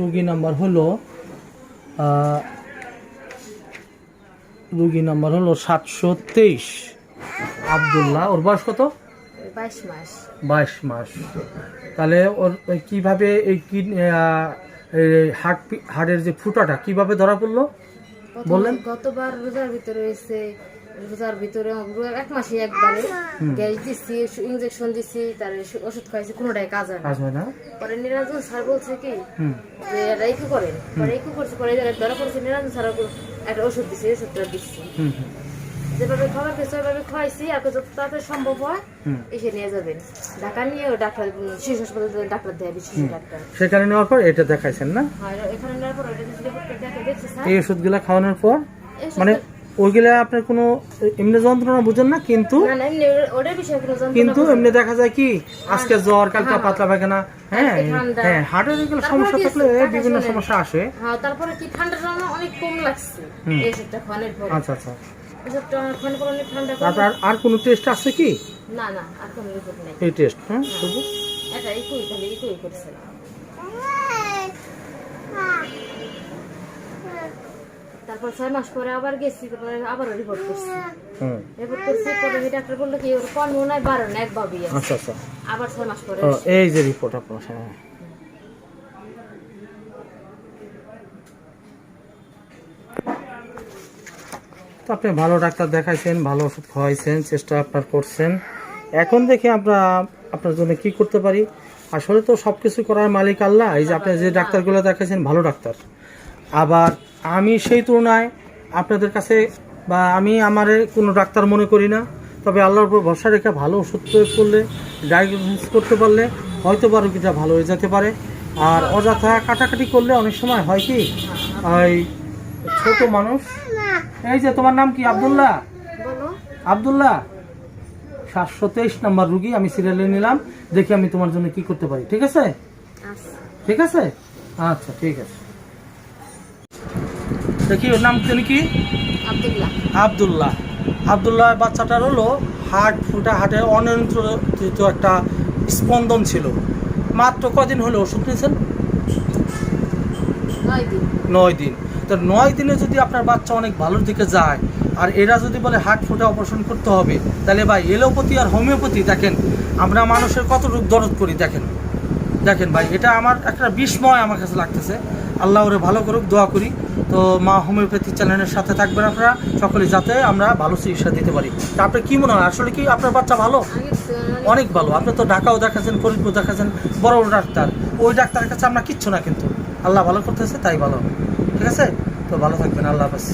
রোগী নাম্বার হলো রোগী নাম্বার হলো 723 আব্দুল্লাহ। ওর বয়স কত? 22 মাস। তাহলে ওর কিভাবে এই হাড়ের যে ফুটাটা কিভাবে ধরা পড়লো বললেন? গতবার রোজার ভিতরে হয়েছে, রোজার ভিতরে 1 মাসে একবারে গ্যাস দিচ্ছি, ইনজেকশন দিচ্ছি, তার ওষুধ খাইছি, কোনোটাই কাজ হয় না। পরে নিরঞ্জন স্যার বলছে কি যে এটা একটু করেন, পরে একটু করছে, পরে ধরা পড়ছে। নিরঞ্জন স্যার একটা ওষুধ দিচ্ছে, ওষুধটা দিচ্ছি, যেভাবে খাবার খেয়েছে ওইভাবে খাওয়াইছি। আর যত তাড়াতাড়ি সম্ভব হয় এসে নিয়ে যাবেন ঢাকা, নিয়ে ডাক্তার শিশু হাসপাতালে ডাক্তার দেয়, বিশেষ ডাক্তার। সেখানে নেওয়ার পর এটা দেখাইছেন না? হ্যাঁ, এখানে নেওয়ার পর এটা দেখছি স্যার। এই ওষুধগুলা খাওয়ানোর পর মানে ওইগুলা আপনার কোনো এমনি যন্ত্রণা বুঝেন না, কিন্তু কিন্তু এমনি দেখা যায় কি আজকে জ্বর, কালকে পাতলা পায়খানা, হ্যাঁ হ্যাঁ, হার্টের এগুলো সমস্যা থাকলে বিভিন্ন সমস্যা আসে। হ্যাঁ, তারপরে কি ঠান্ডাটা অনেক কম লাগছে এই ওষুধটা খাওয়ানোর পর। আচ্ছা আচ্ছা। ওষুধটা খাওয়ানোর পর অনেক ঠান্ডা। আর কোনো টেস্ট আছে কি? না না, আর কোনো রিপোর্ট নাই। এই টেস্ট হ্যাঁ শুধু এটা একই খালি একই করছে। তারপর 6 মাস পরে আবার গেছি, তারপরে আবার রিপোর্ট করছি। রিপোর্ট করছি, পরে ডাক্তার বললো কি ওর কমও নাই, বাড়ো না, একভাবেই আছে। আচ্ছা আচ্ছা। আবার 6 মাস পরে এই যে রিপোর্ট আপনার সামনে। তো আপনি ভালো ডাক্তার দেখাইছেন, ভালো ওষুধ খাওয়াইছেন, চেষ্টা আপনার করছেন। এখন দেখি আমরা আপনার জন্য কি করতে পারি। আসলে তো সব কিছু করার মালিক আল্লাহ। এই যে আপনি যে ডাক্তারগুলো দেখাইছেন ভালো ডাক্তার, আবার আমি সেই তুলনায় আপনাদের কাছে বা আমি আমার কোনো ডাক্তার মনে করি না, তবে আল্লাহর উপর ভরসা রেখে ভালো ওষুধ প্রয়োগ করলে, ডায়াগনোসিস করতে পারলে হয়তো বা রোগীটা ভালো হয়ে যেতে পারে। আর অযথা কাটাকাটি করলে অনেক সময় হয় কি, ওই ছোট মানুষ। এই যে তোমার নাম কি? আব্দুল্লাহ। আব্দুল্লাহ 723 নম্বর রুগী আমি সিরিয়ালে নিলাম, দেখি আমি তোমার জন্য কি করতে পারি। ঠিক আছে? ঠিক আছে, আচ্ছা ঠিক আছে। দেখি ওর নাম কি? আব্দুল্লাহ। আব্দুল্লাহ বাচ্চাটার হলো হার্টের অনিয়ন্ত্রিত একটা স্পন্দন ছিল। মাত্র কদিন হলো ওষুধ নিয়েছেন? 9 দিন। তো 9 দিনে যদি আপনার বাচ্চা অনেক ভালোর দিকে যায়, আর এরা যদি বলে হার্ট ফুটা অপারেশন করতে হবে, তাহলে ভাই এলোপ্যাথি আর হোমিওপ্যাথি দেখেন আমরা মানুষের কত রূপ দরদ করি। দেখেন ভাই, এটা আমার একটা বিস্ময় আমার কাছে লাগতেছে। আল্লাহ ওরে ভালো করুক, দোয়া করি। তো মা হোমিওপ্যাথি চ্যানেলের সাথে থাকবেন আপনারা সকলে, যাতে আমরা ভালো চিকিৎসা দিতে পারি। তা আপনার কি মনে হয় আসলে কি আপনার বাচ্চা ভালো? অনেক ভালো। আপনি তো ঢাকাও দেখাচ্ছেন, ফরিদপুর দেখাচ্ছেন, বড় বড় ডাক্তার। ওই ডাক্তারের কাছে আমরা কিচ্ছু না, কিন্তু আল্লাহ ভালো করতেছে তাই ভালো। ঠিক আছে, তো ভালো থাকবেন। আল্লাহ হাফেজ।